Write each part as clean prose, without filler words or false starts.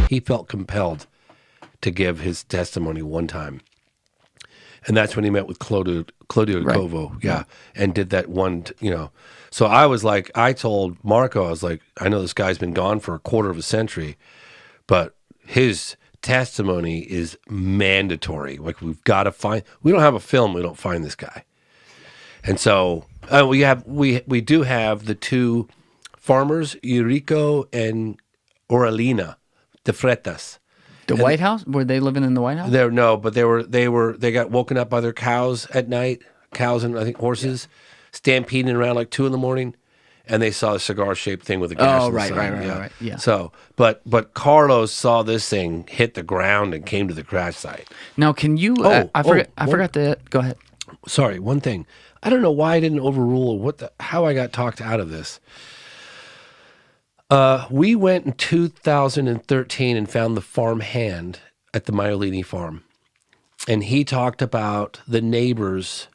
he felt compelled to give his testimony one time. And that's when he met with Claudio Covo, and did that one, So I was like, I told Marco, I was like, I know this guy's been gone for a quarter of a century, but his testimony is mandatory. Like, we don't have a film, we don't find this guy. And so we do have the two farmers, Eurico and Aurelina de Freitas. The White House? Were they living in the White House? They got woken up by their cows at night, cows and I think horses, stampeding around like 2 a.m, and they saw a cigar-shaped thing with a gash. Oh, right. Yeah. So, but Carlos saw this thing hit the ground and came to the crash site. Now, can you? I forgot to go ahead. Sorry, one thing. I don't know why I didn't overrule how I got talked out of this. We went in 2013 and found the farm hand at the Maiolini farm. And he talked about the neighbors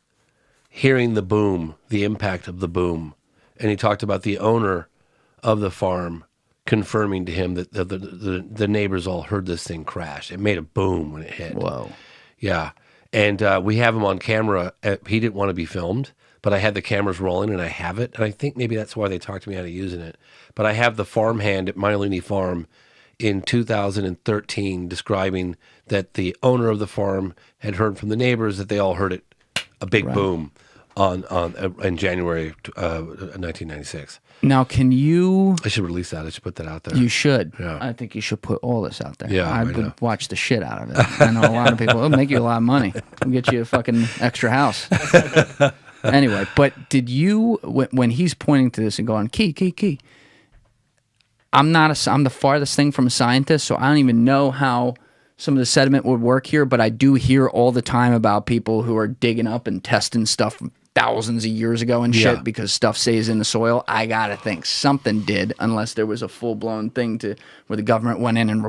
hearing the boom, the impact of the boom. And he talked about the owner of the farm confirming to him that the neighbors all heard this thing crash. It made a boom when it hit. Whoa. Yeah. And we have him on camera. He didn't want to be filmed, but I had the cameras rolling and I have it. And I think maybe that's why they talked me out of using it. But I have the farmhand at Maiolini Farm in 2013 describing that the owner of the farm had heard from the neighbors that they all heard it, a big boom in January 1996. Now, can you... I should release that. I should put that out there. You should. Yeah. I think you should put all this out there. Yeah, I would watch the shit out of it. I know a lot of people. It'll make you a lot of money. It'll get you a fucking extra house. Anyway, but did you... When he's pointing to this and going, key... I'm the farthest thing from a scientist, so I don't even know how some of the sediment would work here, but I do hear all the time about people who are digging up and testing stuff from thousands of years ago and shit because stuff stays in the soil. I gotta think something did, unless there was a full-blown thing where the government went in and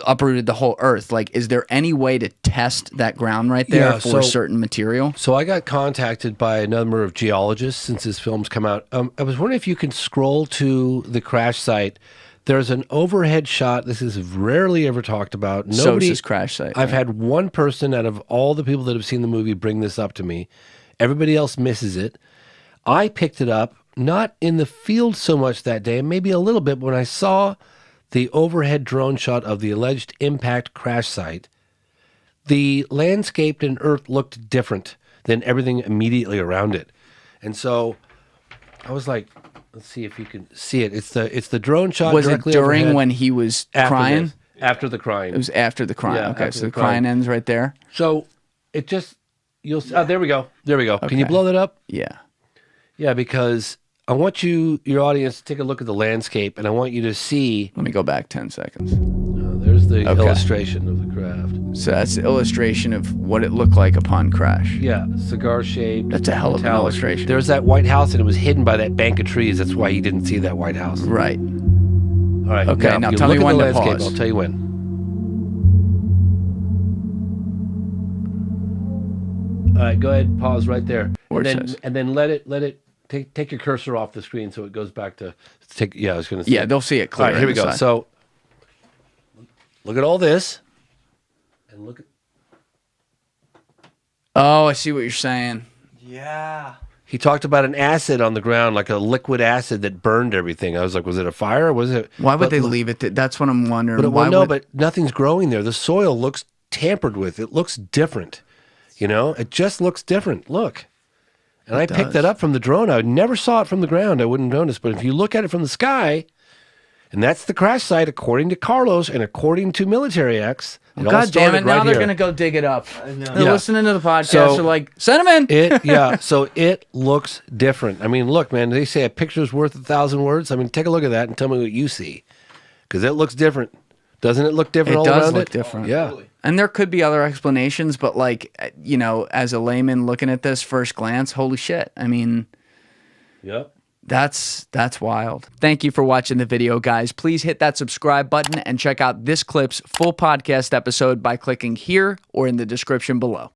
uprooted the whole earth. Like, is there any way to test that ground right there for a certain material? So I got contacted by a number of geologists since this film's come out. I was wondering if you can scroll to the crash site. There's an overhead shot. This is rarely ever talked about. Souza's crash site. I've had one person out of all the people that have seen the movie bring this up to me. Everybody else misses it. I picked it up, not in the field so much that day, maybe a little bit, but when I saw the overhead drone shot of the alleged impact crash site, the landscape and earth looked different than everything immediately around it. And so I was like, let's see if you can see it. It's the drone shot. Was it during overhead. when he was crying? After the crying. It was after the crying. Yeah, okay, so the crying ends right there. So it just, you'll see. Oh, there we go. There we go. Okay. Can you blow that up? Yeah. Yeah, because I want your audience, to take a look at the landscape, and I want you to see. Let me go back 10 seconds. There's the illustration of the craft. So that's the illustration of what it looked like upon crash. Yeah, cigar-shaped. That's a hell of an illustration. There's that White House, and it was hidden by that bank of trees. That's why he didn't see that White House. Right. All right. Okay, now tell me when to pause. I'll tell you when. All right, go ahead and pause right there. And then let it take your cursor off the screen so it goes back to I was going to say. Yeah, they'll see it clear. All right, here we go. So look at all this and look at. Oh, I see what you're saying. Yeah. He talked about an acid on the ground, like a liquid acid that burned everything. I was like, was it a fire? Or was it? Why would they leave it? That's what I'm wondering. But nothing's growing there. The soil looks tampered with. It looks different. It just looks different. Look. And I picked that up from the drone. I never saw it from the ground. I wouldn't notice. But if you look at it from the sky, and that's the crash site, according to Carlos and according to Military X. God damn it! Now they're going to go dig it up. I know. They're listening to the podcast. They're like, send them in. So it looks different. I mean, look, man. They say a picture's worth 1,000 words. I mean, take a look at that and tell me what you see, because it looks different. Doesn't it look different all around it? It does look different. Yeah. And there could be other explanations, but as a layman looking at this first glance, holy shit. I mean, yep. That's wild. Thank you for watching the video, guys. Please hit that subscribe button and check out this clip's full podcast episode by clicking here or in the description below.